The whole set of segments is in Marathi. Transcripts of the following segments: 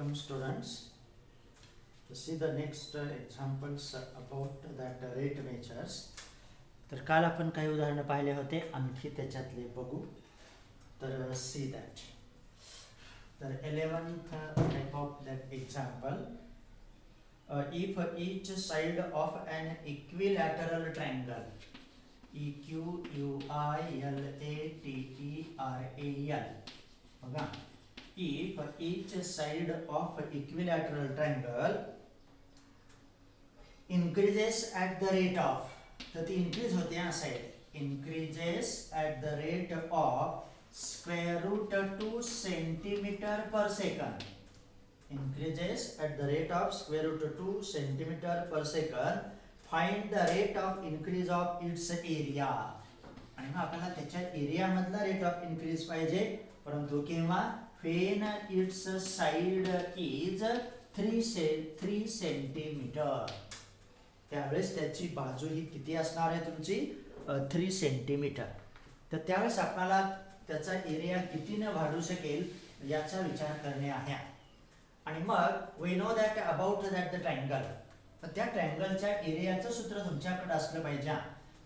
welcome students. To see the next examples about that rate measures. तर काल आपण काही उदाहरण पाहिले होते, आणखी त्याच्यातले बघू. तर see that. तर 11th type of that example. If each side of an equilateral triangle EQUILATERAL बघा, if each side of equilateral triangle increases at the rate of, तर ती increase होते हा side increases at the rate of square root 2 centimeter per second, increases at the rate of square root 2 centimeter per second, find the rate of increase of its area. आणि मग आपल्याला त्याच्या एरिया मधला रेट ऑफ इन्क्रीज पाहिजे, परंतु केव्हा, when its side is 3 centimetre, त्यावेळेस त्याची बाजू ही किती असणार आहे तुमची 3 सेंटीमीटर. तर त्यावेळेस आपल्याला त्याचा एरिया कितीने वाढू शकेल याचा विचार करणे आहे. आणि मग we know that about that the triangle, तर त्या ट्रायंगलच्या एरियाचं सूत्र तुमच्याकडे असलं पाहिजे.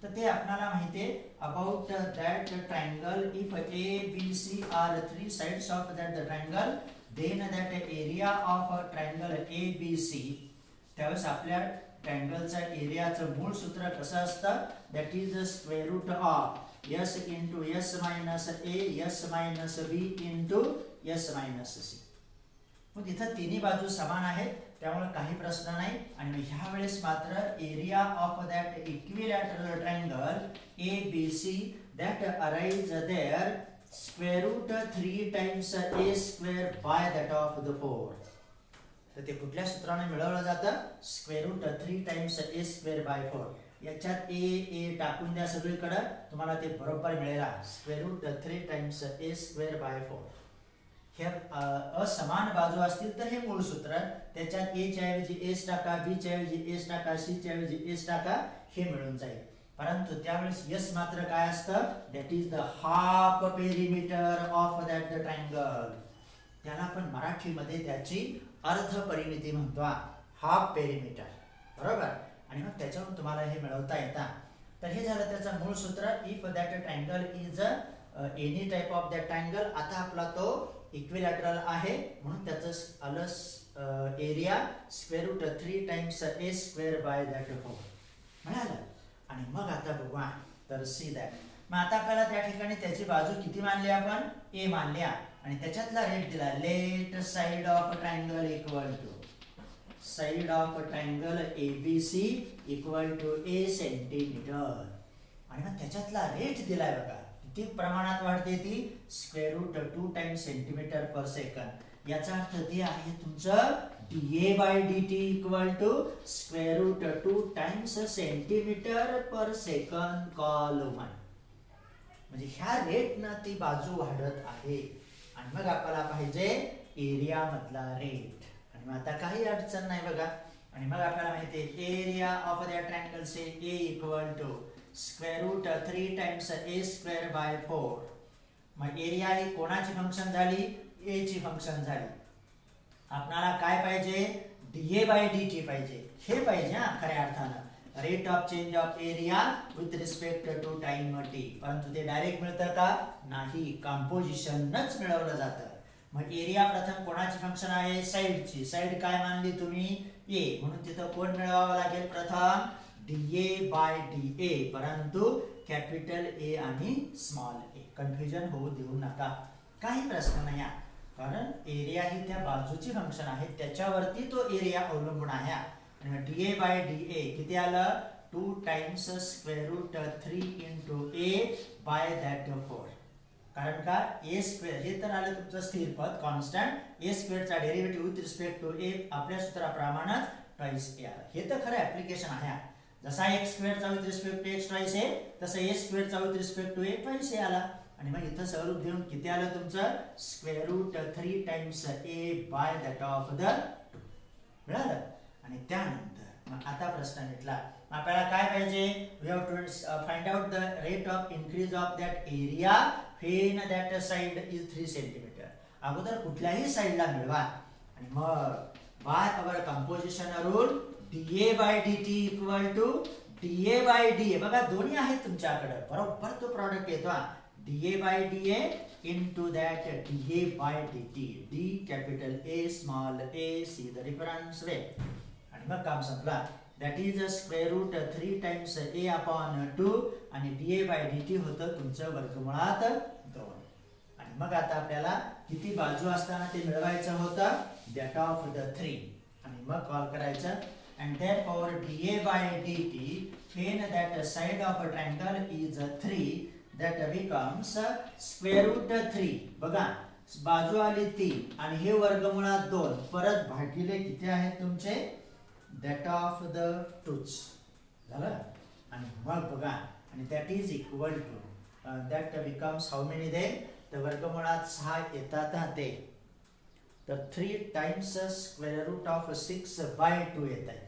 तर ते आपल्याला माहिती आहे, about that triangle if a B c are 3 sides of that the triangle, then that area of triangle A B C. त्यावेळेस आपल्या ट्रायंगलच्या एरियाचं मूळ सूत्र कसं असतं, that is square root of s into s minus a s minus b into s minus c. मग इथं तिन्ही बाजू समान आहेत, त्यामुळे काही प्रश्न नाही. आणि ह्या वेळेस मात्र area of that equilateral triangle A B C that arise there square root 3 times a square by that of the 4. तर ते कुठल्या सूत्राने मिळवलं जातं, square root 3 times a square by 4. याच्यात ए टाकून द्या सगळीकडे, तुम्हाला ते बरोबर मिळेल. Square root 3 times a square by 4. हे असमान बाजू असतील तर हे मूळ सूत्र, त्याच्यात ए च्या ऐवजी एस टाका, बी च्या ऐवजी एस टाका, सी च्या ऐवजी एस टाका, हे मिळून जाईल. परंतु त्यावेळेस एस मात्र काय असतं, that is the half perimeter of that the triangle. त्याला आपण मराठीमध्ये त्याची अर्ध परिमिती म्हणतो, हाफ पेरिमीटर, बरोबर. आणि मग त्याच्यावरून तुम्हाला हे मिळवता येतं. तर हे झालं त्याचं मूळ सूत्र, if that triangle is any type of that triangle. आता आपला तो इक्विलॅटरल आहे, म्हणून त्याचं आलं area square root 3 times a square by that 4 मिळालं. आणि मग आता बघूया, तर सी दॅट. मग आता आपल्याला त्या ठिकाणी त्याची बाजू किती मानली, आपण ए मानल्या, आणि त्याच्यातला रेट दिला, let side of triangle equal to side of triangle A B C equal to a centimetre. आणि मग त्याच्यातला रेट दिलाय बघा, किती प्रमाणात वाढते ती, square root 2 times centimetre per second. याचा अर्थ ते आहे तुमचं dA by dt equal to square root 2 times centimetre per second call 1. म्हणजे ह्या रेटनं ती बाजू वाढत आहे. आणि मग आपल्याला पाहिजे एरिया मधला रेट. आणि मग आता काही अडचण नाही बघा. आणि मग आपल्याला माहिती आहे area of the triangle say a equal to square root 3 times a square by 4. मग एरिया ही कोणाची फंक्शन झाली, ए ची फंक्शन झाली. आपल्याला काय पाहिजे, डीए बाय डीटी पाहिजे, हे पाहिजे खऱ्या अर्थानं, rate of change of area with respect to time t. परंतु ते डायरेक्ट मिळतं का, नाही, कॉम्पोजिशनच मिळवलं जातं. मग एरिया प्रथम कोणाची फंक्शन आहे, साइडची. साइड काय मानली तुम्ही, ए, म्हणून तिथं कोण मिळवावं लागेल, प्रथम डीए बाय डीए, परंतु कॅपिटल ए आणि स्मॉल ए. कन्फ्युजन होऊ देऊ नका, काही प्रश्न नाही, कारण एरिया ही त्या बाजूची फंक्शन आहे, त्याच्यावरती तो एरिया अवलंबून आहे. आणि डीए बाय डीए किती आलं, 2 times square root 3 into a by that 4. कारण का, ए स्क्वेअर हे तर आलं तुमचं स्थिर पद, कॉन्स्टंट. ए स्क्वेअरचा derivative with respect to A आपल्या सूत्राप्रमाणेच ट्वाइस ए आलं. हे तर खरं ऍप्लिकेशन आहे. जसा एक्स स्क्वेअरचा with respect to X twice A, तसं ए स्क्वेअरचा with respect to A twice A आला. आणि मग इथं स्वरूप देऊन किती आलं तुमचं, square root 3 times A by that of the 2 मिळालं. आणि त्यानंतर मग आता प्रश्न मिटला. आपल्याला काय पाहिजे, we have to find out the rate of increase of that area when that side is 3 centimetre. अगोदर कुठल्याही साइडला मिळवा, आणि मग by our composition rule dA by dt equal to dA by dA. बघा दोन्ही आहेत तुमच्याकडे, बरोबर तो प्रॉडक्ट येतो dA by dA into that dA by dt. D capital A small a, see the reference way. आणि मग काम संपला. That is square root 3 times a upon 2 आणि dA by dt होतं तुमचं वर्गमुळात 2. आणि मग आता आपल्याला किती बाजू असताना ते मिळवायचं होतं, that of the 3. आणि मग कॉल करायचं and therefore dA by dt when that side of a triangle is 3 that becomes square root 3. बघा बाजू आली 3 आणि हे वर्गमुळात 2 परत भागिले किती आहेत तुमचे, that of the 2 झालं. आणि मग बघा आणि that is equal to that becomes how many then, तर वर्गमुळात 6 येतात ते, तर 3 times square root of 6 by 2 येत आहे.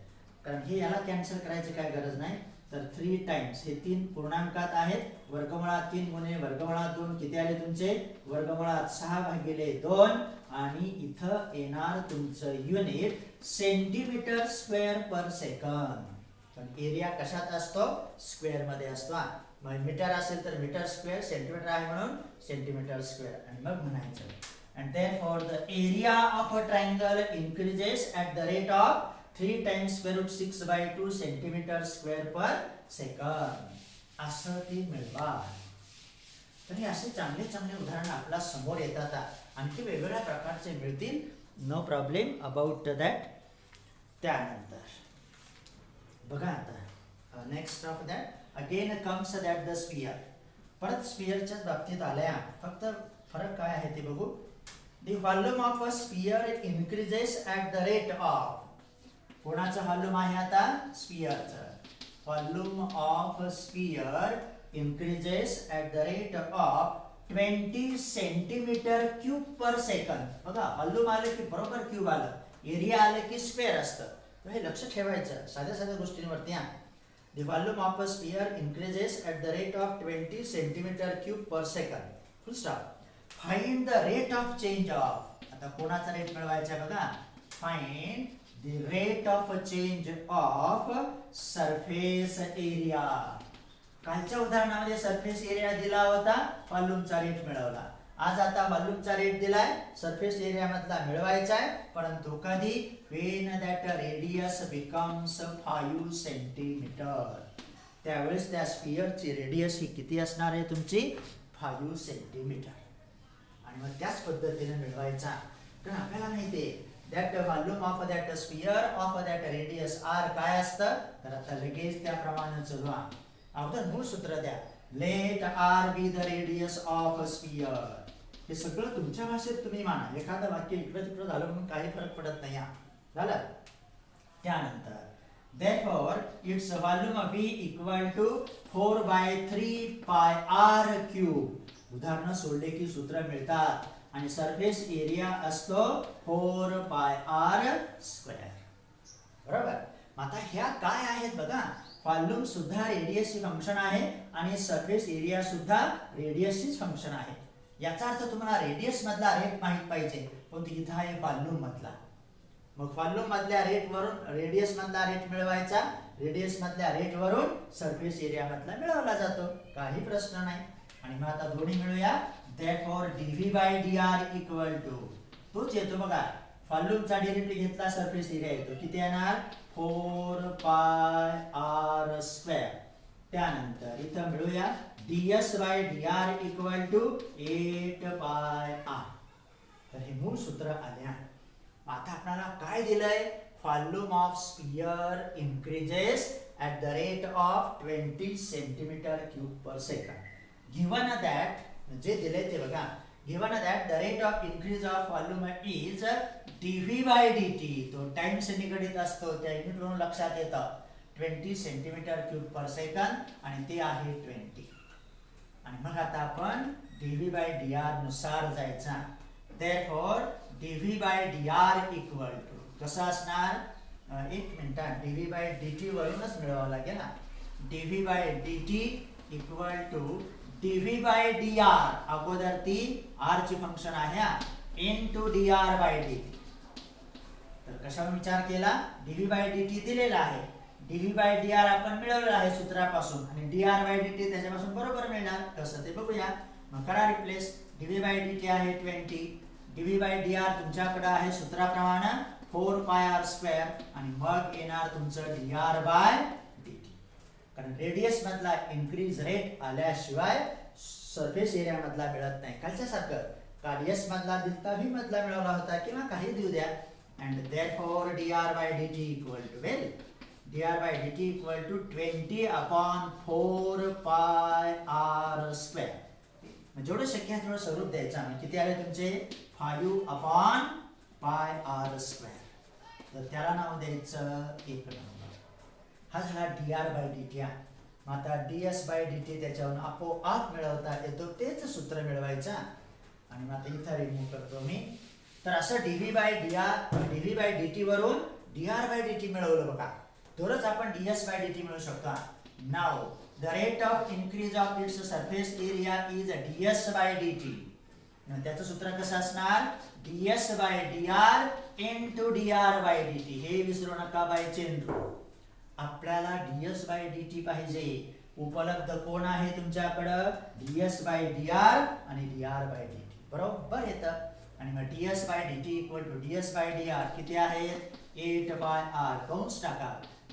कारण हे याला कॅन्सल करायची काय गरज नाही, तर 3 टाइम्स हे 3 पूर्णांकात आहेत, वर्गमुळात 3 गुणिले वर्गमुळात 2 किती आले तुमचे, वर्गमुळात 6 भागिले 2 आणि इथं येणार तुमचं unit centimetre square per second. पण एरिया कशात असतो, स्क्वेअर मध्ये असतो. मग मीटर असेल तर मीटर स्क्वेअर, सेंटीमीटर आहे म्हणून सेंटीमीटर स्क्वेअर. आणि मग म्हणायचं and therefore the area of a triangle increases at the rate of 3 times square root 6 by 2 centimeter square per second. असं ते मिळवा. तर हे असे चांगले चांगले उदाहरण आपल्या समोर येतात, आणखी वेगवेगळ्या प्रकारचे मिळतील, नो प्रॉब्लेम अबाउट दॅट. त्यानंतर बघा आता next of that again comes that the sphere. परत स्फियरच्याच बाबतीत आल्या, फक्त फरक काय आहे ते बघू. The volume of a sphere increases at the rate of, कोणाचं व्हॉल्यूम आहे आता, स्फियरचं. Volume of sphere increases at the rate of 20 centimetre cube per second. बघा व्हॉल्यूम आले की बरोबर क्यूब आलं, एरिया आले की स्क्वेअर असतं, तर हे लक्ष ठेवायचं साध्या साध्या गोष्टींवरती. The volume of a sphere increases at the rate of 20 centimetre cube per second. Full stop. Find the rate of change of. आता कोणाचा रेट मिळवायचा बघा, find the rate of change of surface area. कालच्या उदाहरणामध्ये सरफेस एरिया दिला होता, व्हॉल्यूमचा रेट मिळवला. आज आता व्हॉल्यूमचा रेट दिलाय, सरफेस एरिया मधला मिळवायचा आहे, परंतु कधी, when that radius becomes 5 centimetre. त्यावेळेस त्या स्फियरची रेडियस ही किती असणार आहे तुमची, 5 सेंटीमीटर. आणि मग त्याच पद्धतीने मिळवायचा. कारण आपल्याला माहिती आहे that volume of that sphere of that radius r काय असतं, तर आता लगेच त्याप्रमाणे चलवा. अगोदर मूळ सूत्र द्या, let r be the radius of sphere. हे सगळं तुमच्या भाषेत तुम्ही माना, एखादं वाक्य इकडं तिकडं झालं म्हणून काही फरक पडत नाही. झालं. त्यानंतर therefore its volume V equal to 4 by 3 pi r cube. उदाहरण सोडले की सूत्र मिळतात आणि सरफेस एरिया असतो 4 pi r स्क्वेअर. बरोबर. आता ह्या काय आहेत बघा, व्हॉल्यूम सुद्धा रेडियसची फंक्शन आहे आणि सरफेस एरिया सुद्धा रेडियसचीच फंक्शन आहे. याचा अर्थ तुम्हाला रेडियस मधला रेट माहित पाहिजे, पण इथं आहे व्हॉल्यूम मधला. मग व्हॉल्यूम मधल्या रेट वरून रेडियस मधला रेट मिळवायचा, रेडियस मधल्या रेट वरून सरफेस एरिया मधला मिळवला जातो, काही प्रश्न नाही. आणि मग आता दोन्ही मिळूया. therefore dv by dr equal to, तोच येतो बघा, व्हॉल्यूमचा डेरिव्हेटिव्ह घेतला सरफेस एरिया येतो, किती येणार, 4 pi r स्क्वेअर. त्यानंतर इथं मिळूया ds by dr equal to 8 pi r. तर हे मूळ सूत्र आल्या. आता आपल्याला काय दिलंय, volume of sphere increases at the rate of 20 centimetre cube per second. Given that, जे दिले ते बघा, given that the rate of increase of volume is dv by dt. तो टाइम से निगडित असतो, त्या युनिट वरून लक्षात येतं. 20 सेंटीमीटर क्यूब पर सेकंड आणि ते आहे 20. आणि मग आता आपण dv by dr नुसार जायचा. therefore dv by dr equal to कसं असणार, एक मिनिटात dv by dt वरूनच मिळवावं लागेल ना. dv by dt equal to dv by dr, अगोदर ती r ची फंक्शन आहे इनटू dr by dt. तर कशावर विचार केला? dv बाय dt दिलेला आहे, dv बाय dr आपण मिळवलं आहे सूत्रापासून आणि dr बाय dt त्याच्यापासून बरोबर मिळणार. कसं ते बघूया. मग करा रिप्लेस. dv बाय dt आहे 20, dv बाय dr तुमच्याकडे आहे सूत्राप्रमाणे 4 पाय r स्क्वेअर आणि मग येणार तुमचं dr बाय dt. कारण रेडियस मधला इन्क्रीज रेट आल्याशिवाय सरफेस एरिया मधला मिळत नाही. कालच्या सारखं का ds मधला दिलता v मधला मिळवला होता किंवा काही देऊ द्या. and therefore dr by dt equal to well dr by dt equal to 20 upon 4 pi r square. जेवढं शक्य आहे तेवढं स्वरूप द्यायचं आहे. किती आले तुमचे? 5 upon pi r square. तर त्याला नाव द्यायचं 1 नंबर. हा झाला dr by dt. आता ds by dt त्याच्यावरून आपोआप मिळवता येतो तेच सूत्र मिळवायचं आणि मग आता इथं रिमूव्ह करतो मी. तर असं dv बाय dt वरून dr बाय dt मिळवलं बघा. तरच आपण ds बाय dt मिळवू शकतो. Now the rate of increase of its surface area is ds by dt. त्याचं सूत्र कसं असणार? ds by dr into dr by dt. हे विसरू नका बाय चेन रूल. आपल्याला ds बाय dt पाहिजे. उपलब्ध कोण आहे तुमच्याकडं? ds बाय dr आणि dr बाय dt बरोबर येतं. आणि मग ds by dt equal to ds by dr किती आहे? 8 बाय r कंस टाका.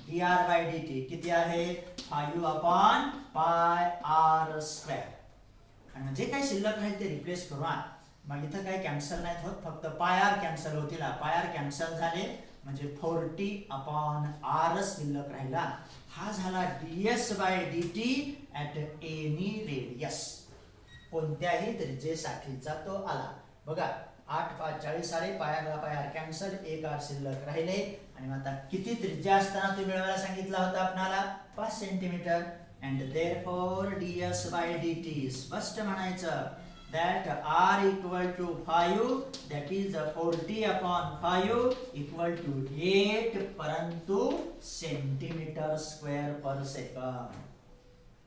dr बाय dt किती आहे? 5 अपॉन पाय r स्क्वेअर. आणि म्हणजे काय शिल्लक आहे ते रिप्लेस करू. मग इथं काही कॅन्सल नाहीत होत, फक्त पाय r कॅन्सल होतील. पाय r कॅन्सल झाले म्हणजे 40 अपॉन r शिल्लक राहिला. हा झाला ds by dt at any radius. कोणत्याही त्रिज्येसाठीचा तो आला. बघा 8 5 40 आले, पायाला पायार कॅन्सल, 1 r शिल्लक राहिले. आणि आता किती त्रिज्या असताना तुम्ही मिळवायला सांगितला होता आपल्याला? 5 centimetre. And therefore ds by dt स्पष्ट म्हणायचं that r equal to 5 that is 40 upon 5 equal to 8 परंतु सेंटीमीटर स्क्वेअर पर सेकंड.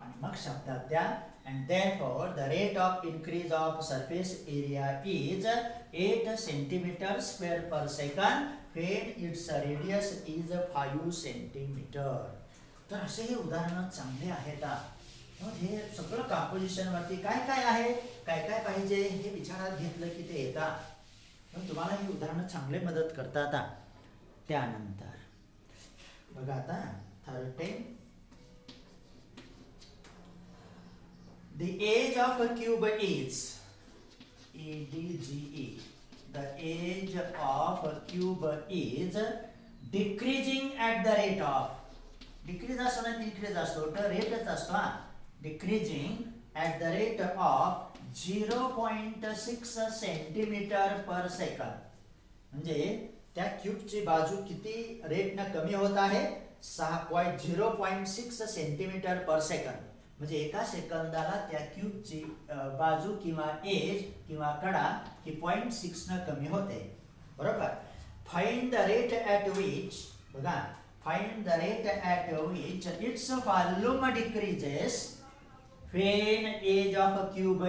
आणि मग शब्दात द्या. And therefore the rate of increase of surface area is 8 centimeter square per second when its radius is 5 centimeter. तर असे हे उदाहरण चांगले आहेत. मग हे सगळं कंपोजिशन वरती काय काय आहे, काय काय पाहिजे हे विचारात घेतलं की ते येतात. पण तुम्हाला ही उदाहरणं चांगले मदत करतात. त्यानंतर बघा आता 13. The age of a cube is EDGE. The age of a cube is decreasing at the rate of. Decrease असतो ना increase असतो तर रेटच असतो. Decreasing at the rate of 0.6 centimetre per second. म्हणजे त्या क्यूबची बाजू किती रेटने कमी होत आहे? 0.6 सेंटीमीटर पर सेकंद. म्हणजे एका सेकंदाला त्या क्यूबची बाजू किंवा एज किंवा कडा ही 0.6 न कमी होते. बरोबर. Find the rate at which. बघा find the rate at which its volume decreases when age of a cube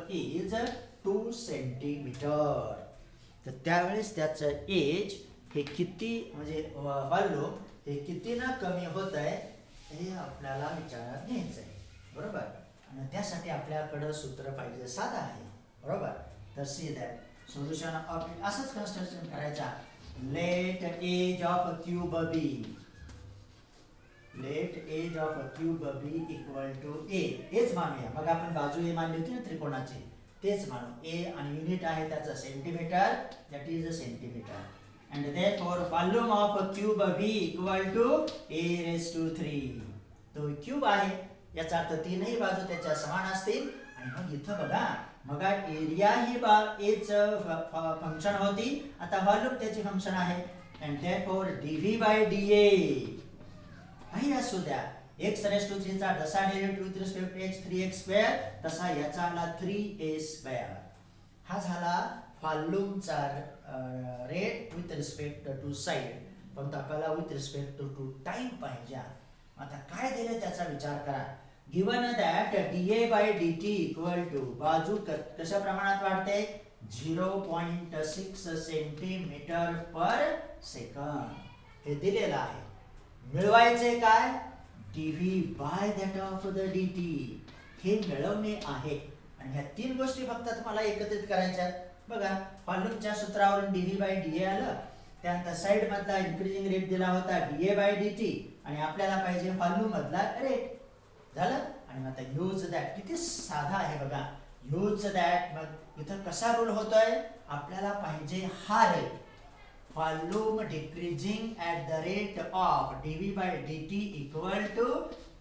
is 2 centimetre. तर त्यावेळेस त्याचं एज हे किती म्हणजे व्हॉल्यूम हे किती ना कमी होत आहे हे आपल्याला विचारात घ्यायचं आहे. बरोबर. आणि त्यासाठी आपल्याकडे सूत्र पाहिजे. साधा आहे. बरोबर. तर सी दॅट सोल्युशन ऑफ असंच कन्स्ट्रक्शन करायचा. Let edge of cube be. Let edge of cube be equal to A. हेच मानूया. मग आपण बाजू ए मानली होती ना त्रिकोणाची, तेच मानू. ए आणि युनिट आहे त्याचं centimetre. That is a centimetre. And therefore volume of a cube V equal to a raised to 3. तो क्यूब आहे याचा अर्थ तीनही बाजू त्याच्या समान असतील. आणि मग इथं बघा मग एरिया ही एच फंक्शन होती, आता व्हॉल्यूम त्याची फंक्शन आहे. and therefore dv by dA काही असू द्या. x raised to 3 चा जसा derivative with respect to x 3x square तसा याचा आला 3a स्क्वेअर. हा झाला व्हॉल्यूमचा rate with respect to side. पण आपल्याला विथ रिस्पेक्ट टू टाइम पाहिजे. आता काय दिले त्याचा विचार करा. Given that dA by dt equal to बाजू कशा प्रमाणात वाढते? 0.6 सेंटीमीटर पर सेकंड हे दिलेलं आहे. मिळवायचे काय? dv by that of the dt हे मिळवणे आहे. आणि ह्या तीन गोष्टी फक्त तुम्हाला एकत्रित करायच्या आहेत. बघा, व्हॉल्यूमच्या सूत्रावरून dv बाय da आलं, त्यानंतर साइड मधला इन्क्रीजिंग रेट दिला होता da बाय dt, आणि आपल्याला पाहिजे व्हॉल्यूम मधला रेट झालं. आणि आता यूज दॅट किती साधा आहे बघा. यूज दॅट मग इथं कसा रूल होतोय? आपल्याला पाहिजे हा rate, volume decreasing at the rate of dv by dt equal to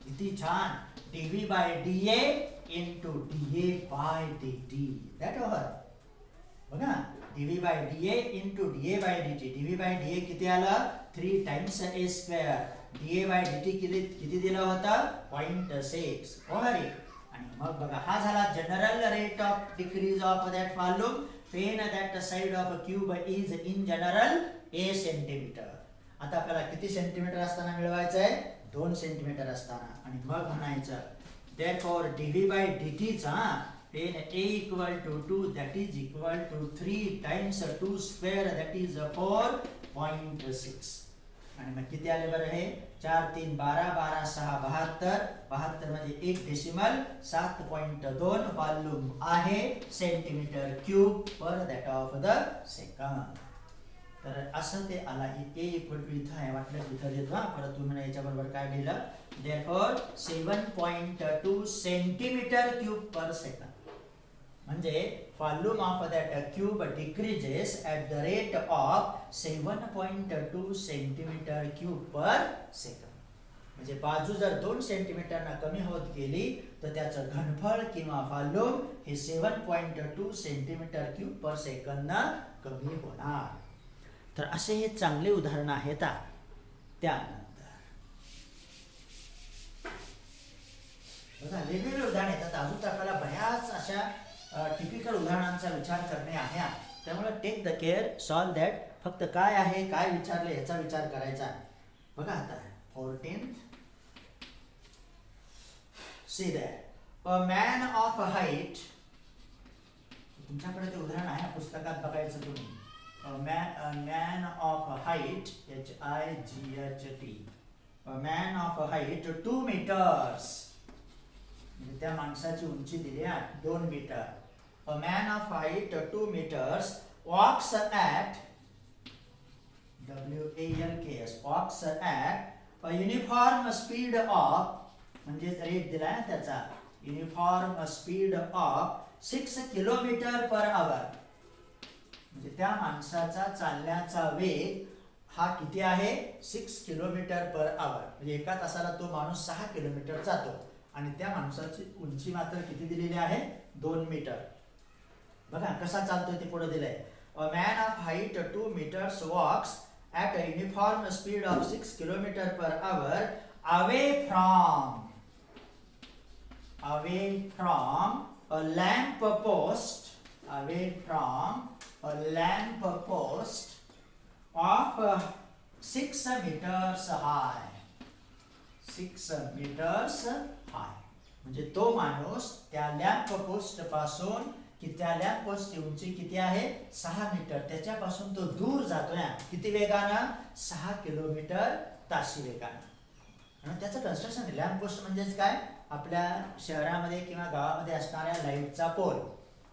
किती छान dv by da into da by dt. That over. बघा, dv by da into da by dt. dv by da किती आलं? 3 times a square. da by dt किती दिलं होतं? 0.6. ओव्हर. आणि मग बघा, हा झाला general rate of decrease of that volume when that side of a cube is in general a centimetre. आता आपल्याला किती सेंटीमीटर असताना मिळवायचं आहे? 2 सेंटीमीटर असताना. आणि मग म्हणायचं therefore dv by dt चा when a equal to 2 that is equal to 3 times 2 square that is 4.6. आणि मग किती आले बरं हे? 4 3 12 12 6 72. 72 म्हणजे 1 डेसिमल 7.2 व्हॉल्यूम आहे centimetre cube per that of the second. तर असं ते आला. a इक्वल टू इथं आहे, वाटलं इथं देतो. परत तुम्ही याच्या बरोबर काय लिहिलं? therefore 7.2 सेंटीमीटर क्यूब पर सेकंड. म्हणजे volume of that cube decreases at the rate of 7.2 centimetre cube per second. म्हणजे बाजू जर 2 सेंटीमीटरना कमी होत गेली तर त्याचं घनफळ किंवा व्हॉल्यूम हे 7.2 सेंटीमीटर क्यूब पर सेकंद कमी होणार. तर असे हे चांगले उदाहरण आहेत. त्यानंतर बघा, वेगवेगळे उदाहरण येतात. अजून तर आपल्याला बऱ्याच अशा टिपिकल उदाहरणांचा विचार करणे आहे. त्यामुळे take the care, solve that. फक्त काय आहे, काय विचारले याचा विचार करायचा. बघा आता 14th. See that a man of height, तुमच्याकडे ते उदाहरण आहे पुस्तकात बघायचं तुम्ही. a man of height HIGHT, a man of height 2 meters, म्हणजे त्या माणसाची उंची दिली आहे 2 metre. a man of height 2 meters walks at walks at a uniform speed of, म्हणजे रेट दिला आहे त्याचा, uniform speed of 6 kilometre per hour. म्हणजे त्या माणसाचा चालण्याचा वेग हा किती आहे? 6 किलोमीटर पर आवर. म्हणजे एका तासाला तो माणूस 6 किलोमीटर जातो. आणि त्या माणसाची उंची मात्र किती दिलेली आहे? 2 मीटर. बघा कसा चालतोय ते पुढे दिलंय. a man of height 2 meters walks at a uniform speed of 6 kilometer per hour away from a lamp post of 6 meters high. 6 meters high. म्हणजे तो माणूस त्या लॅम्प पोस्ट पासून, की त्या लॅम्प पोस्टची उंची किती आहे? 6 मीटर. त्याच्यापासून तो दूर जातोय किती वेगानं? 6 किलोमीटर ताशी वेगानं. आणि त्याचं कन्स्ट्रक्शन, लॅम्प पोस्ट म्हणजेच काय? आपल्या शहरामध्ये किंवा गावामध्ये असणाऱ्या लाईटचा पोल,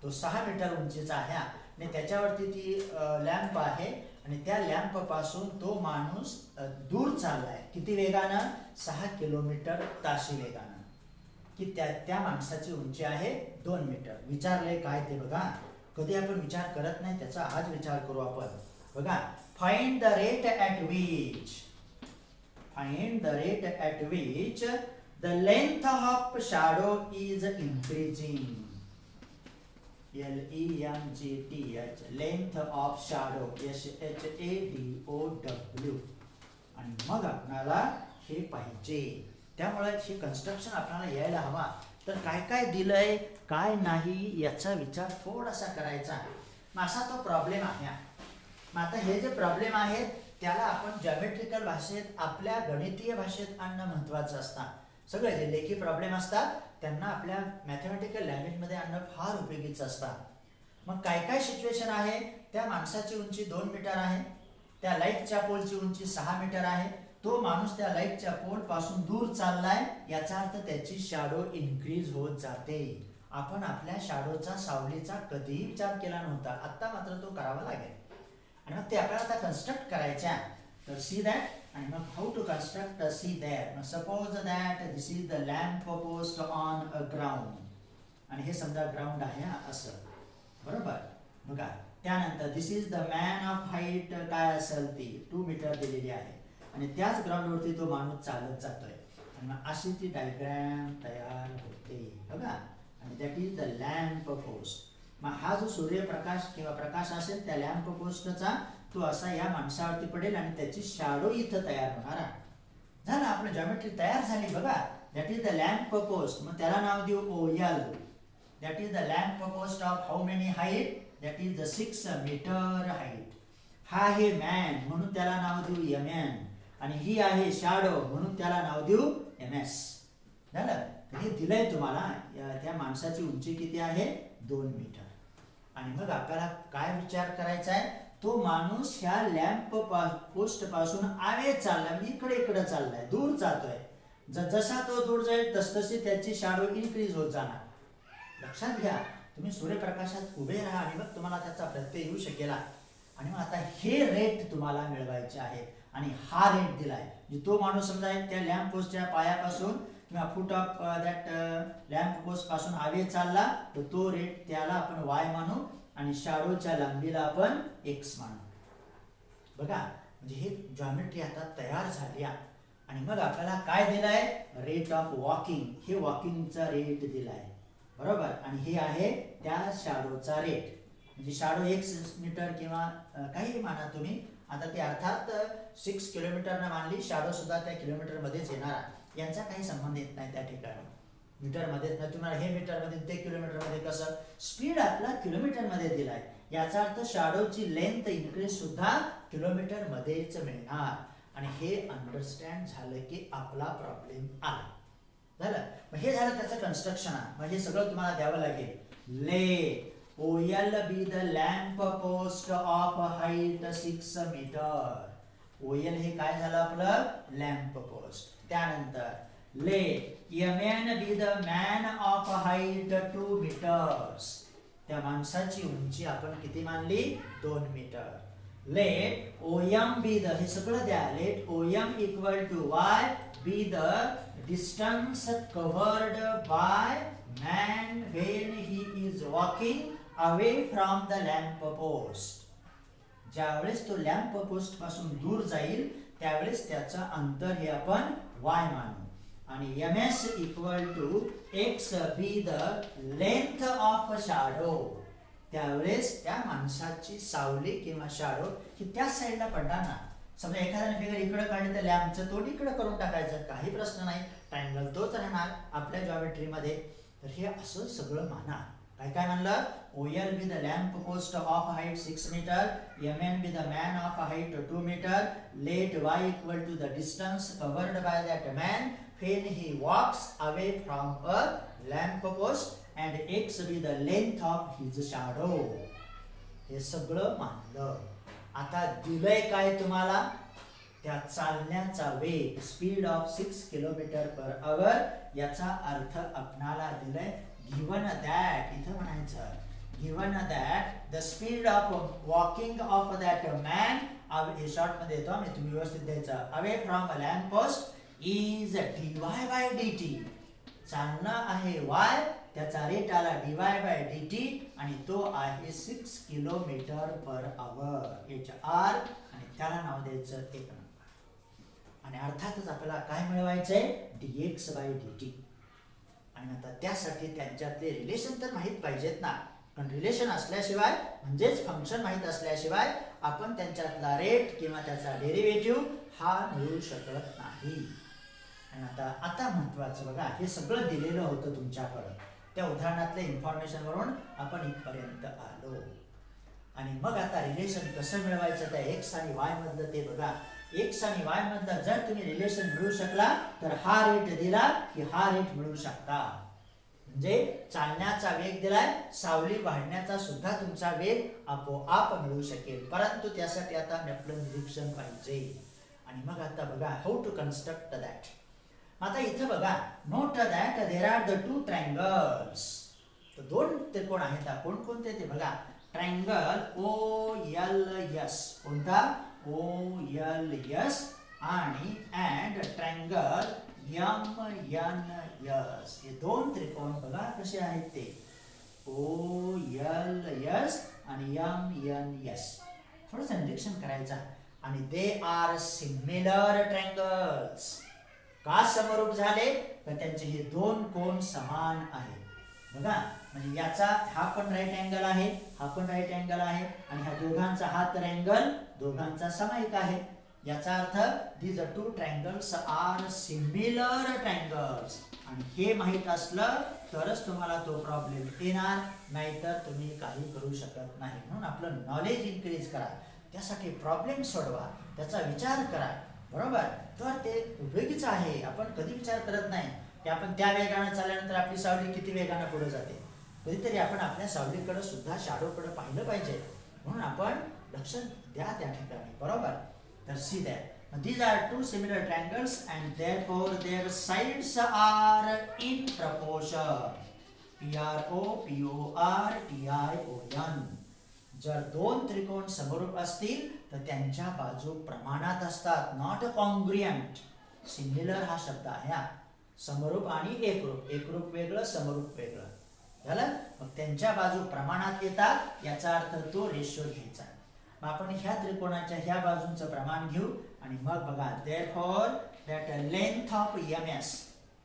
तो 6 मीटर उंचीचा आहे आणि त्याच्यावरती ती लॅम्प आहे. आणि त्या लॅम्प पासून तो माणूस दूर चाललाय किती वेगानं? 6 किलोमीटर ताशी वेगानं. की त्या माणसाची उंची आहे 2 मीटर. विचारलंय काय ते बघा. कधी आपण विचार करत नाही त्याचा, आज विचार करू आपण. बघा, find the rate at which the length of shadow is increasing. LENGTH, length of shadow, SHADOW. आणि मग आपल्याला हे पाहिजे. त्यामुळे हे कन्स्ट्रक्शन आपल्याला यायला हवा. तर काय काय दिलंय, काय नाही याचा विचार थोडासा करायचा. मग असा तो प्रॉब्लेम आहे. मग आता हे जे प्रॉब्लेम आहेत त्याला आपण जॉमेट्रिकल भाषेत, आपल्या गणितीय भाषेत आणणं महत्वाचं असतं. सगळे जे लेखी प्रॉब्लेम असतात त्यांना आपल्या मॅथमॅटिकल लँग्वेजमध्ये आणणं फार उपयोगीचं असतं. मग काय काय सिच्युएशन आहे, त्या माणसाची उंची 2 मीटर आहे, त्या लाईटच्या पोलची उंची 6 मीटर आहे, तो माणूस त्या लाईटच्या पोल पासून दूर चाललाय, याचा अर्थ त्याची शॅडो इन्क्रीज होत जाते. आपण आपल्या शॅडोचा, सावलीचा कधीही विचार केला नव्हता, आता मात्र तो करावा लागेल. आणि मग ते आपल्याला आता कन्स्ट्रक्ट करायच्या. तर सी दॅट, आणि मग how to construct see that. Suppose that this is the lamp post on a ground, आणि हे समजा ग्राउंड आहे असं, बरोबर. बघा त्यानंतर this is the man of height, काय असेल ती 2 मीटर दिलेली आहे, आणि त्याच ग्राउंडवरती तो माणूस चालत जातोय, आणि मग अशी ती डायग्राम तयार होते बघा. आणि that is the lamp post. मग हा जो सूर्यप्रकाश किंवा प्रकाश असेल त्या लॅम्प पोस्टचा, तो असा या माणसावरती पडेल आणि त्याची शॅडो इथं तयार होणार आहे. झालं, आपलं जॉमेट्री तयार झाली बघा. That is the lamp post. मग त्याला नाव देऊ OL. That is the lamp post of how many height, that is the 6 meter height. हा आहे मॅन म्हणून त्याला नाव देऊ MN, आणि ही आहे शॅडो म्हणून त्याला नाव देऊ MS. झालं, हे दिलंय तुम्हाला. त्या माणसाची उंची किती आहे, 2 मीटर. आणि मग आपल्याला काय विचार करायचा आहे, तो माणूस ह्या लॅम्प पोस्ट पासून आवे चाललाय, म्हणजे इकडे इकडे चाललाय, दूर जातोय. जसा तो दूर जाईल तसतशी त्याची शॅडो इन्क्रीज होत जाणार. लक्षात घ्या, तुम्ही सूर्यप्रकाशात उभे राहा आणि मग तुम्हाला त्याचा प्रत्यय येऊ शकेल. आणि मग आता हे रेट तुम्हाला मिळवायचे आहे, आणि हा रेट दिलाय. तो माणूस समजा त्या लॅम्प पोस्टच्या पायापासून किंवा foot of that lamp post पासून आवे चालला, तर तो रेट त्याला आपण Y मानू, आणि शॅडोच्या लांबीला आपण X मानू. बघा, म्हणजे हे जॉमेट्री आता तयार झाली. आणि मग आपल्याला काय दिलाय, रेट ऑफ वॉकिंग. हे वॉकिंगचा रेट दिलाय, बरोबर. आणि हे आहे त्या शॅडोचा रेट, म्हणजे शॅडो 1 मीटर किंवा काही माना तुम्ही. आता ते अर्थात 6 किलोमीटरनं मानली, शॅडो सुद्धा त्या किलोमीटर मध्येच येणार, यांचा काही संबंध येत नाही त्या ठिकाणी. मीटर मध्ये तुम्हाला हे मीटर मध्ये, ते किलोमीटर मध्ये, कसं स्पीड आपला किलोमीटर मध्ये दिलाय, याचा अर्थ शॅडोची लेंथ इन्क्रीज सुद्धा किलोमीटर मध्येच मिळणार. आणि हे अंडरस्टँड झालं की आपला प्रॉब्लेम आला. झालं, मग हे झालं त्याचं कन्स्ट्रक्शन. मग हे सगळं तुम्हाला द्यावं लागेल. Let OL be the lamp post of height 6 meter. OL हे काय झालं आपलं, लॅम्प पोस्ट. त्यानंतर let MN be the man of height 2 meters. त्या माणसाची उंची आपण किती मानली, 2 meter. Let OM be the, हे सगळं द्या. Let OM equal to Y be the distance covered by man when he is walking away from the lamp post. ज्यावेळेस तो लॅम्प पोस्ट पासून दूर जाईल त्यावेळेस त्याचं अंतर हे आपण Y मानू. आणि MS equal to X be the length of shadow. त्यावेळेस त्या माणसाची सावली किंवा शॅडो ही त्या साईडला पडणार ना. समजा एखाद्याने फिगर इकडे काढली तर लॅम्पचं तोंड इकडे करून टाकायचं, काही प्रश्न नाही, ट्रायंगल तोच राहणार आपल्या जॉमेट्रीमध्ये. तर हे असं सगळं माना. काय काय म्हणलं, OL be the lamp post of height 6 meter, MN be the man of height 2 meter, let Y equal to the distance covered by that man when he walks away from a lamp post, and X be the length of his shadow. हे सगळं मानलं. आता दिलंय काय तुम्हाला, त्या चालण्याचा वेग, speed of 6 kilometre per hour. याचा अर्थ आपणाला दिलंय गिवन दॅट, इथं म्हणायचं given that the speed of walking of that man, हे शॉर्ट मध्ये येतो आणि तुम्ही व्यवस्थित द्यायचं, away from a lamp post is dy by dt. चालणं आहे Y, त्याचा रेट आला dy by dt, आणि तो आहे 6 किलोमीटर पर आवर, HR, आणि त्याला नाव द्यायचं 1 नंबर. आणि अर्थातच आपल्याला काय मिळवायचंय, dx by dt. आणि आता त्यासाठी त्यांच्यातले रिलेशन तर माहित पाहिजेत ना, पण रिलेशन असल्याशिवाय म्हणजेच फंक्शन माहित असल्याशिवाय आपण त्यांच्यातला रेट किंवा त्याचा डेरिव्हेटिव्ह हा मिळू शकत नाही. आणि आता महत्वाचं बघा, हे सगळं दिलेलं होतं तुमच्याकडं, त्या उदाहरणातल्या इन्फॉर्मेशन वरून आपण इथपर्यंत आलो. आणि मग आता रिलेशन कसं मिळवायचं त्या X आणि Y मधलं ते बघा. X आणि Y मधलं जर तुम्ही रिलेशन मिळवू शकला तर हा रेट दिला की हा रेट मिळवू शकता. म्हणजे चालण्याचा वेग दिलाय, सावली वाढण्याचा सुद्धा तुमचा वेग आपोआप मिळू शकेल, परंतु त्यासाठी आता आपलं निरीक्षण पाहिजे. आणि मग आता बघा हाऊ टू कन्स्ट्रक्ट दॅट. आता इथं बघा note that there are the two triangles. तर दोन त्रिकोण आहेत, कोणकोणते ते बघा. ट्रायंगल OLS, कोणता OLS, आणि अँड ट्रायंगल MNS. हे दोन त्रिकोण बघा कसे आहेत ते, OLS आणि MNS. थोडंसं निरीक्षण करायचं. आणि दे आर सिमिलर ट्रायंगल्स. का समरूप झाले, तर त्यांचे हे दोन कोन समान आहेत बघा. म्हणजे याचा हा पण राईट अँगल आहे, हा पण राईट अँगल आहे, आणि ह्या दोघांचा हा तर अँगल दोघांचा सामायिक आहे. याचा अर्थ these two triangles are similar triangles. आणि हे माहित असलं तरच तुम्हाला तो प्रॉब्लेम येणार, नाहीतर तुम्ही काही करू शकत नाही. म्हणून आपलं नॉलेज इन्क्रीज करा, त्यासाठी प्रॉब्लेम सोडवा, त्याचा विचार करा, बरोबर. तर ते उपयोगीच आहे. आपण कधी विचार करत नाही की आपण त्या वेगाने चालल्यानंतर आपली सावली किती वेगाने पुढे जाते. कधीतरी आपण आपल्या सावलीकडे सुद्धा शॅडोकडे पाहिलं पाहिजे. म्हणून आपण लक्ष द्या त्या ठिकाणी, बरोबर. तर see that these are two similar triangles and therefore their sides are in proportion. PROPORTION. जर दोन त्रिकोण समरूप असतील तर त्यांच्या बाजू प्रमाणात असतात, नॉट कॉन्ग्रुएंट. सिमिलर हा शब्द आहे, समरूप आणि एकरूप. एकरूप वेगळं, समरूप वेगळं झालं. मग त्यांच्या बाजू प्रमाणात येतात, याचा अर्थ तो रेशो घ्यायचा. मग आपण ह्या त्रिकोणाच्या ह्या बाजूंचं प्रमाण घेऊ आणि मग बघा therefore that length of MS,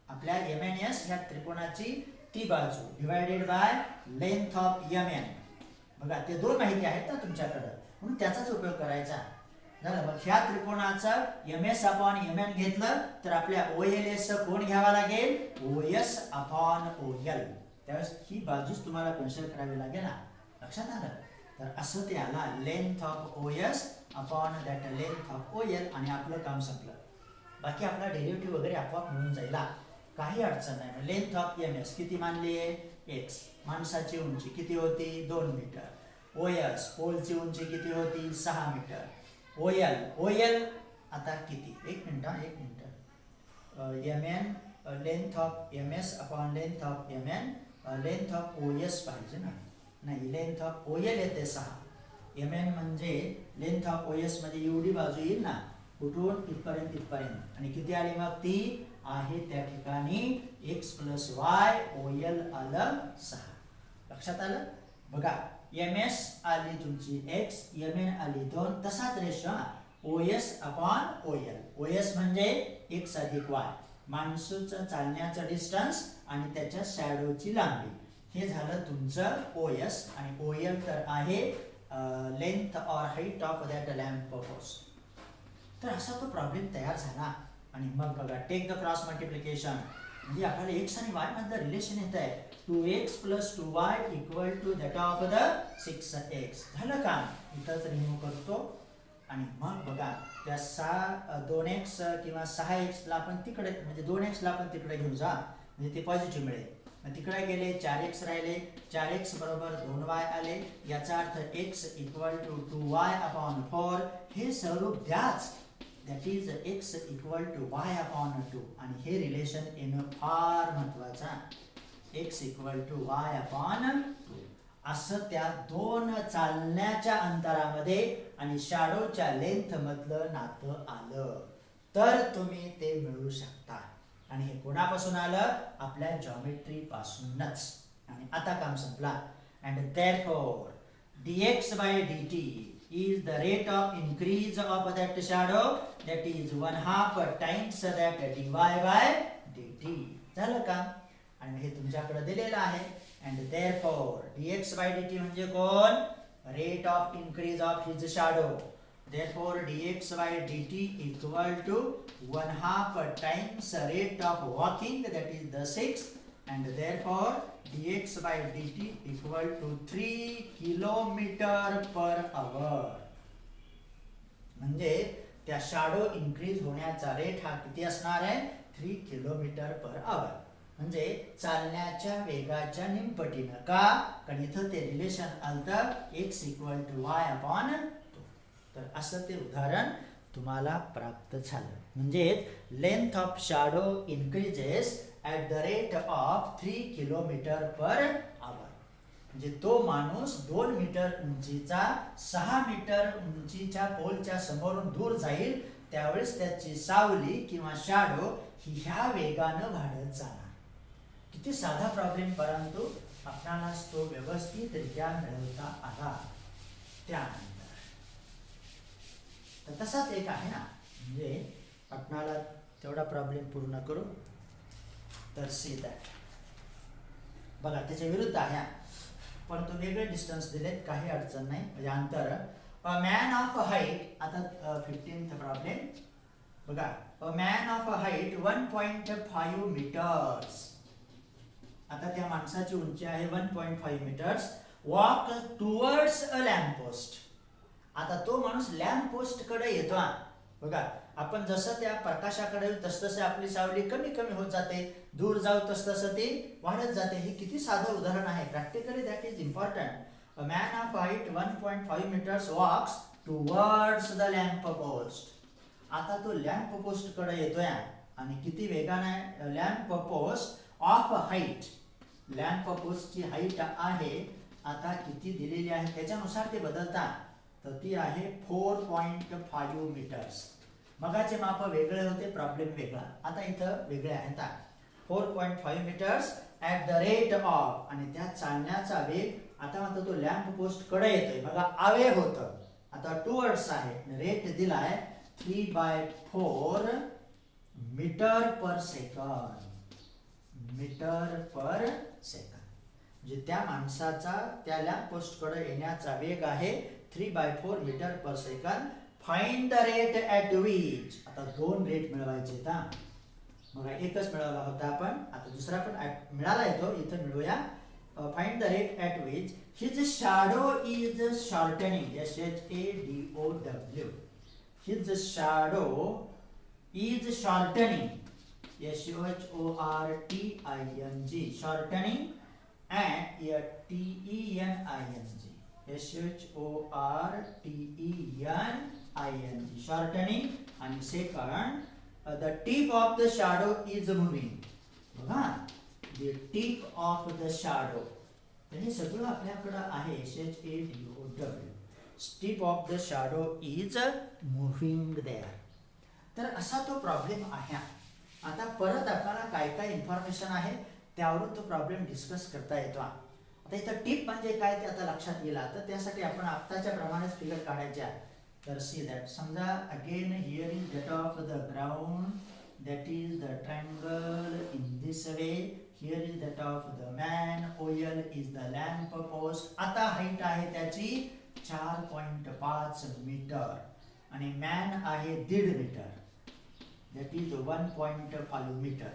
आपल्या MNS ह्या त्रिकोणाची ती बाजू divided by length of MN. बघा ते दोन माहिती आहेत ना तुमच्याकडे, म्हणून त्याचाच उपयोग करायचा झालं. मग ह्या त्रिकोणाचा MS अपॉन MN घेतलं तर आपल्या OLS कोण घ्यावा लागेल, OS अपॉन OL. त्यावेळेस ही बाजूच तुम्हाला कन्सिडर करावी लागेल ना, लक्षात आलं. तर असं ते आला length of OS upon that length of OL, आणि आपलं काम संपलं. बाकी आपला डेरिव्हेटिव्ह वगैरे आपोआप मिळून जाईल, काही अडचण नाही. लेंथ ऑफ MS किती मानली आहे, x. माणसाची उंची किती होती, 2 मीटर. OS पोलची उंची किती होती, 6 मीटर. OL आता किती, एक minute. MN length of MS upon length of MN, length of OS पाहिजे ना, नाही लेंथ ऑफ OL येते 6. MN म्हणजे लेंथ ऑफ OS म्हणजे एवढी बाजू येईल ना, कुठून इथपर्यंत इथपर्यंत, आणि किती आली मग ती आहे त्या ठिकाणी x + y, OL आलं 6. लक्षात आलं. बघा MS आली तुमची x, MN आली 2. तसाच ratio OS upon OL. OS म्हणजे x अधिक y, माणसाचं चालण्याचं डिस्टन्स आणि त्याच्या शॅडोची लांबी. हे झालं तुमचं OS. आणि OL तर आहे length or height of that lamp post. तर असा तो प्रॉब्लेम तयार झाला. आणि मग बघा टेक द क्रॉस मल्टिप्लिकेशन, म्हणजे आपल्याला x आणि y मधलं रिलेशन येत आहे. 2x + 2y = that of the 6x. झालं का, इथंच रिमूव्ह करतो. आणि मग बघा त्या 2x किंवा 6x ला आपण तिकडे, म्हणजे 2x ला आपण तिकडे घेऊन जा, म्हणजे ते पॉझिटिव्ह मिळेल. तिकडे गेले 4x राहिले, 4x बरोबर 2y आले. याचा अर्थ x = 2y अपॉन 4. हे स्वरूप द्याच, that is x = y upon 2. आणि हे रिलेशन येणं फार महत्वाचा, x = y अपॉन 2. असं त्या दोन चालण्याच्या अंतरामध्ये आणि शॅडोच्या लेंथ मधलं नातं आलं तर तुम्ही ते मिळवू शकता. आणि हे कोणापासून आलं, आपल्या जॉमेट्री पासूनच. आणि आता काम संपला. And therefore dx/dt is the rate of increase of that shadow, that is 1/2 times that dy/dt. झालं का. आणि हे तुमच्याकडे दिलेलं आहे. अँड therefore dx/dt म्हणजे कोण, rate of increase of his shadow. Therefore dx/dt = 1/2 times rate of walking, that is the 6. And therefore dx/dt = 3 km/h. म्हणजे त्या शॅडो इन्क्रीज होण्याचा रेट हा किती असणार आहे, 3 km/h. म्हणजे चालण्याच्या वेगाच्या निमपटीनं. का? कारण इथं ते रिलेशन आलं x = y/2. तर असं ते उदाहरण तुम्हाला प्राप्त झालं. म्हणजेच length of shadow increases at the rate of 3 km/h. म्हणजे तो माणूस 2 मीटर उंचीचा 6 मीटर उंचीच्या पोलच्या समोरून दूर जाईल, त्यावेळेस त्याची सावली किंवा शॅडो ही ह्या वेगानं वाढत जाणार. किती साधा प्रॉब्लेम, परंतु आपल्याला तो व्यवस्थितरित्या मिळवता आला. त्यानंतर तर तसाच एक आहे ना, म्हणजे आपणाला तेवढा प्रॉब्लेम पूर्ण करू. तर सी दॅट बघा त्याच्या विरुद्ध आहे, परंतु वेगळे डिस्टन्स दिलेत, काही अडचण नाही, म्हणजे अंतर. अ मॅन ऑफ हाईट, आता 15th प्रॉब्लेम बघा. A man of height 1.5 meters. आता त्या माणसाची उंची आहे 1.5 meters. Walk towards a lamp post. आता तो माणूस लॅम्प पोस्ट कडे येतो. बघा आपण जसं त्या प्रकाशाकडे तसतसे आपली सावली कमी कमी होत जाते, दूर जाऊ तसतसं ती वाढत जाते. हे किती साधं उदाहरण आहे. Practically that is important. A man of height 1.5 meters walks towards the lamp post. आता तो लॅम्प पोस्ट कडे येतोय आणि किती वेगाने. Lamp post of height, lamp पोस्टची हाईट आहे आता किती दिलेली आहे त्याच्यानुसार ते बदलतात. तर ती आहे 4.5 मीटर्स. मगाचे माप वेगळे होते, प्रॉब्लेम वेगळा. आता इथं वेगळे आहेत. 4.5 meters at the rate of, आणि त्या चालण्याचा वेग. आता मात्र तो लॅम्प पोस्ट कडे येतोय, बघा अवे होतं, आता टुवर्ड्स आहे, रेट दिलाय 3/4 meter per second. Metre per second म्हणजे त्या माणसाचा त्या लॅम्प पोस्ट कडे येण्याचा वेग आहे 3/4 meter per second. Find the rate at which. आता 2 रेट मिळवायचे. बघा एकच मिळवला होता आपण, आता दुसरा पण मिळाला येतो, इथं मिळूया. Find the rate at which his shadow is shortening. SHADOW. His shadow is shortening. SHORTING. Shortening and TENING. SHORTENING. shortening. आणि second the tip of the shadow is moving. बघा the tip of the shadow. तर हे सगळं आपल्याकडे आहे. SHADOW. tip of the shadow is moving there. तर असा तो प्रॉब्लेम आहे. आता परत आपल्याला काय काय इन्फॉर्मेशन आहे त्यावरून तो प्रॉब्लेम डिस्कस करता येतो. आता इथं टिप म्हणजे काय ते आता लक्षात येईल. तर त्यासाठी आपण आत्ताच्या प्रमाणेच फिगर काढायच्या. तर सी दॅट समजा again here is that of the ground, that is the triangle in this way. Here is that of the man. OL is the lamp post. आता हाईट आहे त्याची 4.5 मीटर आणि मॅन आहे 1.5 मीटर, दॅट इज 1.5 मीटर.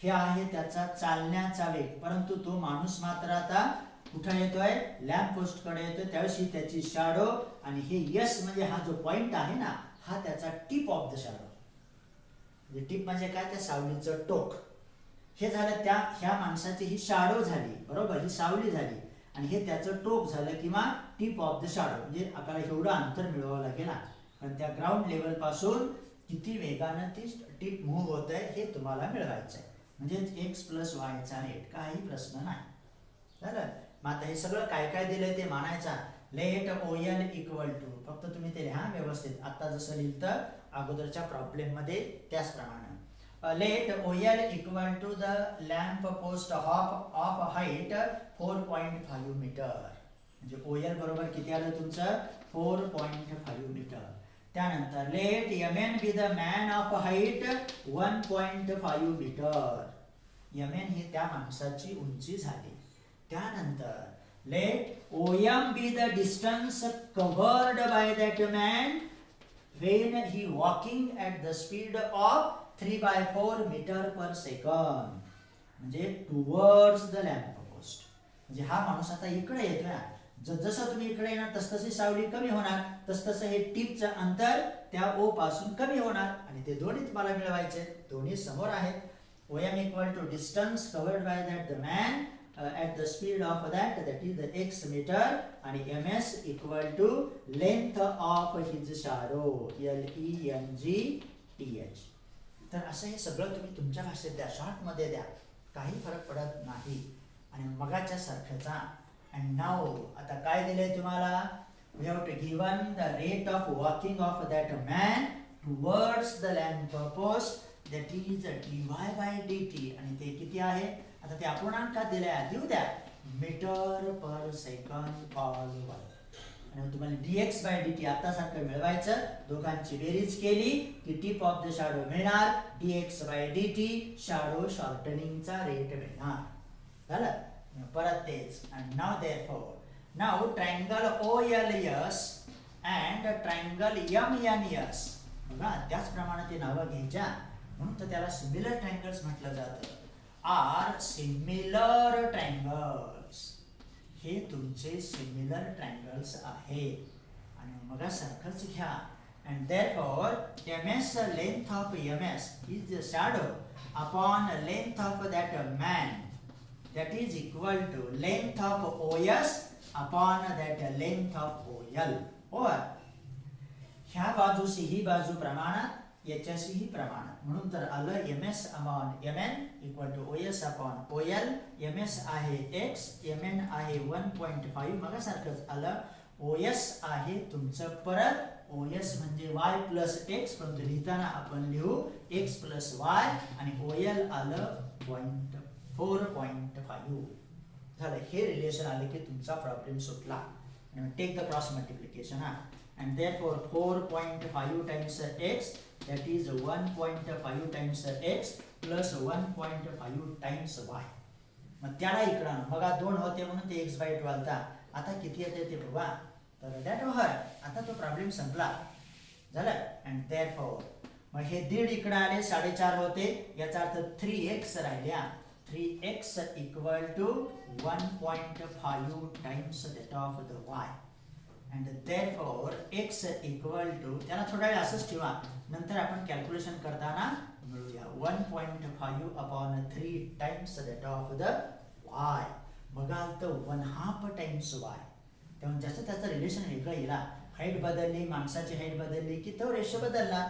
हे आहे त्याचा चालण्याचा वेग. परंतु तो माणूस मात्र आता कुठे येतोय, लॅम्प पोस्ट कडे येतोय. त्यावेळेस ही त्याची शॅडो आणि हे यस म्हणजे हा जो पॉइंट आहे ना, हा त्याचा टिप ऑफ द शॅडो. म्हणजे टिप म्हणजे काय, त्या सावलीचं टोक. हे झालं त्या ह्या माणसाची ही शॅडो झाली, बरोबर, ही सावली झाली आणि हे त्याचं टोक झालं किंवा टिप ऑफ द शॅडो. म्हणजे आपल्याला एवढं अंतर मिळवावं लागेल. कारण त्या ग्राउंड लेवल पासून किती वेगानं ती टिप मूव्ह होत आहे हे तुम्हाला मिळवायचं आहे. म्हणजे x + y चा रेट, काही प्रश्न नाही. झालं. मग आता हे सगळं काय काय दिलंय ते मानायचा. लेट OL = फक्त तुम्ही ते लिहा व्यवस्थित, आता जसं लिहिलं अगोदरच्या प्रॉब्लेम मध्ये त्याचप्रमाणे. Let OL = the lamp post of height 4.5 meter. म्हणजे OL बरोबर किती आलं तुमचं, 4.5 मीटर. त्यानंतर let MN be the man of height 1.5 meter. MN ही त्या माणसाची उंची झाली. त्यानंतर let OM be the distance covered by that man when he walking at the speed of 3/4 meter per second. म्हणजे टुवर्ड्स द लॅम्प पोस्ट. म्हणजे हा माणूस आता इकडे येतोय. जसं तुम्ही इकडे येणार तसतशी सावली कमी होणार, तसतसं हे टिपचं अंतर त्या O पासून कमी होणार आणि ते दोन्ही तुम्हाला मिळवायचे. दोन्ही समोर आहेत. OM equal to distance covered by that the man at the speed of that is the x meter, आणि ms equal to length of his shadow, LENGTH. तर असं हे सगळं तुम्ही तुमच्या भाषेत द्या, शॉर्ट मध्ये द्या, काही फरक पडत नाही. आणि मगाच्या सारखंचा. अँड नाव आता काय दिलंय तुम्हाला, we have to given the rate of walking of that man towards the lamp post, that is dy by dt. आणि ते किती आहे, आता ते अपूर्णांकात दिले आहे, देऊ द्या, मीटर पर सेकंड ऑल. आणि तुम्हाला dx by dt आता सारखं मिळवायचं, दोघांची बेरीज केली की टिप ऑफ द शॅडो मिळणार, dx by dt शॅडो शॉर्टनिंगचा रेट मिळणार. झालं, परत तेच. आणि नाव therefore now triangle OLS and triangle MNS, बघा त्याचप्रमाणे ते नावं घ्यायच्या, म्हणून तर त्याला सिमिलर ट्रायंगल्स म्हटलं जातं. आर सिमिलर ट्रायंगल्स, हे तुमचे सिमिलर ट्रायंगल्स आहेत. आणि मग सारखंच घ्या. and therefore ms length of ms is the shadow upon length of that man, that is equal to length of OS upon that length of OL. or ह्या बाजूशी ही बाजू प्रमाणात, याच्याशी ही प्रमाणात, म्हणून तर आलं ms upon mn equal to OS upon OL. ms आहे x, mn आहे 1.5, मग सारखंच आलं. OS आहे तुमचं परत OS म्हणजे y plus x, परंतु लिहिताना आपण लिहू x plus y, आणि OL आलं 4.5. झालं, हे रिलेशन आले की तुमचा प्रॉब्लेम सुटला. Take the cross multiplication. and therefore 4.5 times x, that is 1.5 times x plus 1.5 times y. मग त्याला इकडं बघा, 2 होते म्हणून ते x by 2 आलता, आता किती येते ते बघा. तर दॅट ओव्हर, आता तो प्रॉब्लेम संपला. झालं. and therefore मग हे दीड इकडे आले, 4.5 होते, याचा अर्थ 3x राहिल्या. 3x equal to 1.5 times that of the y. and therefore x equal to, त्याला थोडा वेळ असंच ठेवा, नंतर आपण कॅल्क्युलेशन करताना मिळूया. 1.5 upon 3 times that of the y. बघा तर 1/2 times y. तेव्हा जसं त्याचं रिलेशन वेगळं येईल, हाईट बदलली, माणसाची हाईट बदलली की तो रेशो बदलला,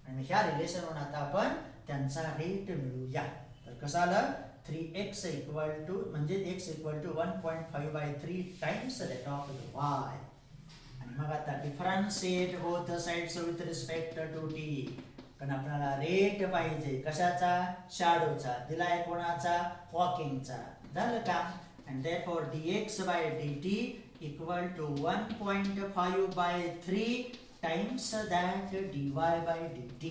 आणि ह्या रिलेशनवरून आता आपण त्यांचा रेट मिळूया. तर कसं आलं, 3x equal to म्हणजे x equal to 1.5 by 3 times that of the y. आणि मग आता differentiate both sides with respect to t. कारण आपल्याला रेट पाहिजे कशाचा, शॅडोचा. दिलाय कोणाचा, वॉकिंगचा. झालं का. and therefore dx by dt equal to 1.5 by 3 times that dy by dt,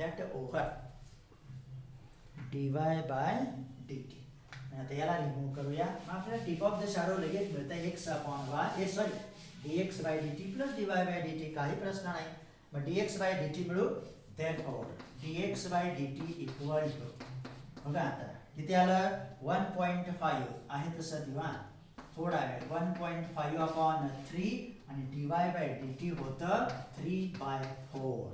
that over dy by dt. आता याला रिमूव्ह करूया. मग आपल्याला टिप ऑफ द शॅडो लगेच मिळतं x upon y, sorry dx by dt plus dy by dt, काही प्रश्न नाही. मग dx by dt मिळू. therefore dx by dt equal to, बघा आता किती आलं, 1.5 आहे तसं दिवा, थोडा वेळ 1.5 upon 3, आणि dy by dt होतं 3/4.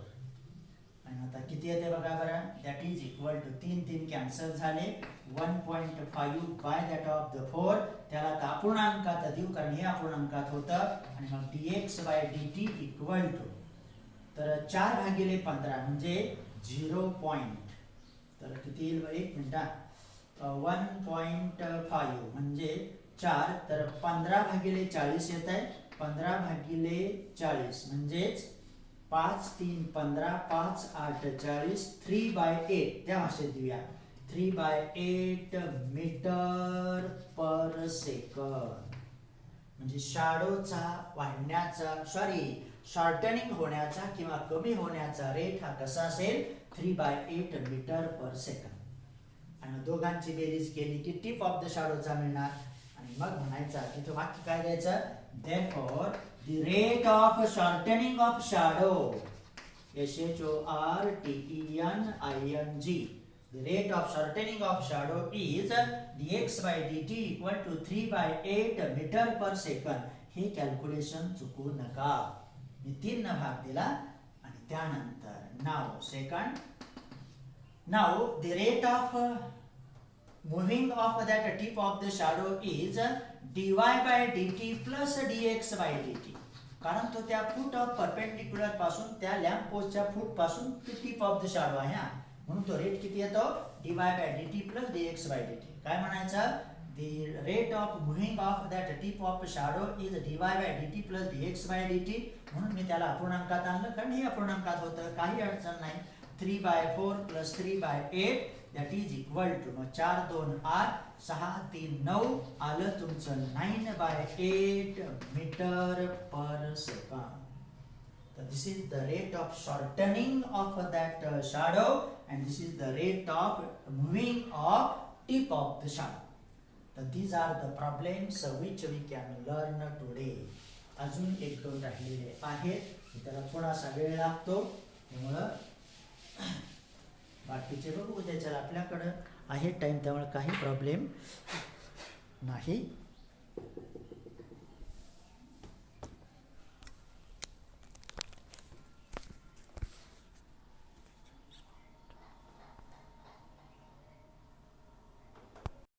आणि आता किती येते बघा बरं, that is equal to 3 cancel झाले, 1.5 by that of the 4, त्याला अपूर्णांकात देऊ कारण हे अपूर्णांकात होतं. आणि मग dx by dt equal to, तर 4/15 म्हणजे 0. तर किती येईल, 1 मिनिट, 1.5 म्हणजे 4, तर 15/40 येत आहे. 15/40 म्हणजेच 5 3 15, 5 8 40, 3/8 त्या भाषेत देऊया. 3/8 मीटर पर सेकंद. म्हणजे शॅडोचा वाढण्याचा, सॉरी शॉर्टनिंग होण्याचा किंवा कमी होण्याचा रेट हा कसा असेल, 3/8 मीटर पर सेकंद. आणि दोघांची बेरीज केली की टिप ऑफ द शॅडोचा मिळणार. आणि मग म्हणायचा तिथं वाक्य काय द्यायचं, therefore the rate of shortening of shadow, SHORTENING, the rate of shortening of shadow is dx by dt equal to 3/8 meter per second. हे कॅल्क्युलेशन चुकू नका. मी 3 भाग दिला. आणि त्यानंतर नाव second. Now the rate of moving of that tip of the shadow is dy by dt plus dx by dt. कारण तो त्या फूट ऑफ परपेंडिक्युलर पासून त्या लॅम्प पोस्टच्या फूट पासून टिप ऑफ द शॅडो आहे हा, म्हणून तो रेट किती येतो dy by dt plus dx by dt. काय म्हणायचं, the rate of moving of that tip of shadow is dy by dt plus dx by dt. म्हणून मी त्याला अपूर्णांकात आणलं कारण हे अपूर्णांकात होतं, काही अडचण नाही. 3/4 plus 3/8 that is equal to 4 2 8 6 3 9 आलं तुमचं 9/8 meter per second. So this is the rate of shortening of that shadow and this is the rate of moving of tip of the shadow. So these are the problems which we can learn today. अजून एक दोन राहिलेले आहेत, त्याला थोडासा वेळ लागतो, त्यामुळं बाकीचे बघू उद्याच्या आपल्याकडं आहे टाइम, त्यामुळे काही प्रॉब्लेम नाही.